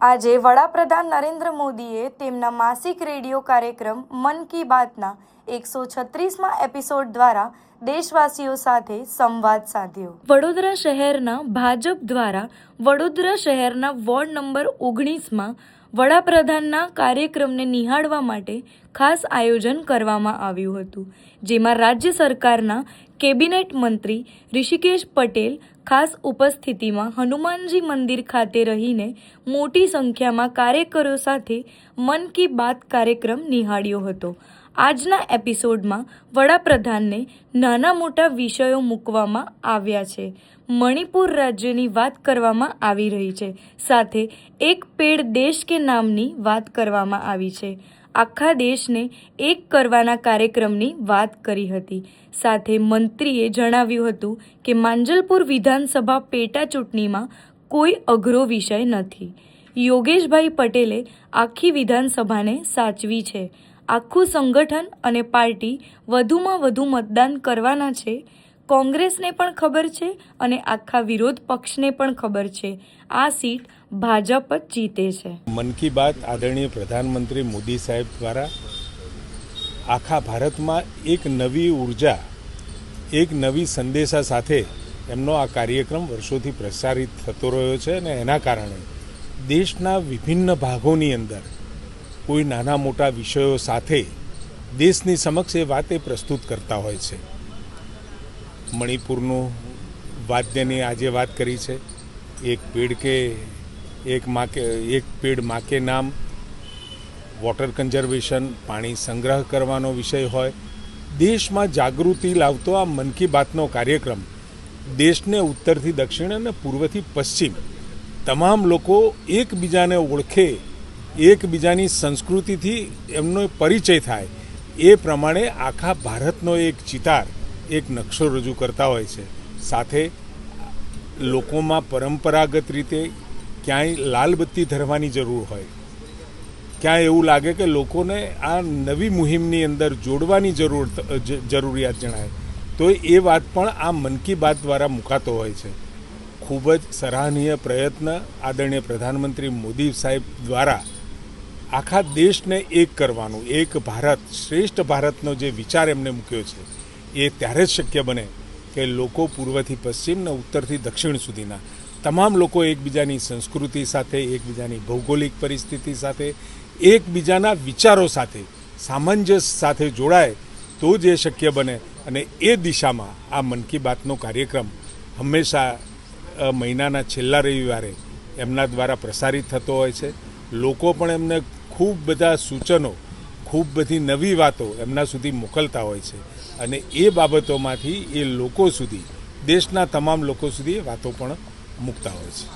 આજે વડાપ્રધાન નરેન્દ્ર મોદીએ તેમના માસિક રેડિયો કાર્યક્રમ મન કી બાતના 136મા એપિસોડ દ્વારા દેશવાસીઓ સાથે સંવાદ સાધ્યો। વડોદરા શહેરના ભાજપ દ્વારા વડોદરા શહેરના વોર્ડ નંબર 19માં વડાપ્રધાનના કાર્યક્રમને નિહાળવા માટે ખાસ આયોજન કરવામાં આવ્યું હતું, જેમાં રાજ્ય સરકારના કેબિનેટ મંત્રી ઋષિકેશ પટેલ ખાસ ઉપસ્થિતિમાં હનુમાનજી મંદિર ખાતે રહીને મોટી સંખ્યામાં કાર્યકરો સાથે મન કી બાત કાર્યક્રમ નિહાળ્યો હતો। આજના એપિસોડમાં વડાપ્રધાનને નાના મોટા વિષયો મૂકવામાં આવ્યા છે। મણિપુર રાજ્યની વાત કરવામાં આવી રહી છે, સાથે એક પેડ દેશ કે નામની વાત કરવામાં આવી છે। આખા દેશને એક કરવાના કાર્યક્રમની વાત કરી હતી। સાથે મંત્રીએ જણાવ્યું હતું કે માંજલપુર વિધાનસભા પેટા ચૂંટણીમાં કોઈ અઘરો વિષય નથી। યોગેશભાઈ પટેલે આખી વિધાનસભાને સાચવી છે। આખું સંગઠન અને પાર્ટી વધુમાં વધુ મતદાન કરવાના છે। કોંગ્રેસને પણ ખબર છે અને આખા વિરોધ પક્ષને પણ ખબર છે આ સીટ ભાજપ જ જીતે છે। મન કી બાત આદરણીય પ્રધાનમંત્રી મોદી સાહેબ દ્વારા આખા ભારતમાં એક નવી ઉર્જા, એક નવી સંદેશા સાથે એમનો આ કાર્યક્રમ વર્ષોથી પ્રસારિત થતો રહ્યો છે અને એના કારણે દેશના વિભિન્ન ભાગોની અંદર કોઈ નાના મોટા વિષયો સાથે દેશની સમક્ષ એ વાતે પ્રસ્તુત કરતા હોય છે। મણિપુરનું વાદ્યની આજે વાત કરી છે, એક પેડ માં કે નામ, વોટર કન્ઝર્વેશન, પાણી સંગ્રહ કરવાનો વિષય હોય, દેશમાં જાગૃતિ લાવતો આ મન કી બાતનો કાર્યક્રમ દેશને ઉત્તરથી દક્ષિણ અને પૂર્વથી પશ્ચિમ તમામ લોકો એકબીજાને ઓળખે, એકબીજાની સંસ્કૃતિથી એમનો પરિચય થાય એ પ્રમાણે આખા ભારતનો એક ચિતાર, એક નકશો રજૂ કરતા હોય છે। સાથે લોકોમાં પરંપરાગત રીતે ક્યાંય લાલબત્તી ધરવાની જરૂર હોય, ક્યાંય એવું લાગે કે લોકોને આ નવી મુહિમની અંદર જોડવાની જરૂરિયાત જણાય તો એ વાત પણ આ મન કી બાત દ્વારા મુકાતો હોય છે। ખૂબ જ સરાહનીય પ્રયત્ન આદરણીય પ્રધાનમંત્રી મોદી સાહેબ દ્વારા આખા દેશને એક કરવાનું, એક ભારત શ્રેષ્ઠ ભારતનો જે વિચાર એમને મૂક્યો છે એ ત્યારે જ શક્ય બને કે લોકો પૂર્વથી પશ્ચિમ ને ઉત્તરથી દક્ષિણ સુધીના તમામ લોકો એકબીજાની સંસ્કૃતિ સાથે, એકબીજાની ભૌગોલિક પરિસ્થિતિ સાથે, એકબીજાના વિચારો સાથે, સામંજસ્ય સાથે જોડાય તો જ એ શક્ય બને। અને એ દિશામાં આ મન કી બાતનો કાર્યક્રમ હંમેશા મહિનાના છેલ્લા રવિવારે એમના દ્વારા પ્રસારિત થતો હોય છે। લોકો પણ એમને ખૂબ બધા સૂચનો, ખૂબ બધી નવી વાતો એમના સુધી મોકલતા હોય છે અને એ બાબતોમાંથી એ લોકો સુધી, દેશના તમામ લોકો સુધી એ વાતો પણ મૂકતા હોય છે।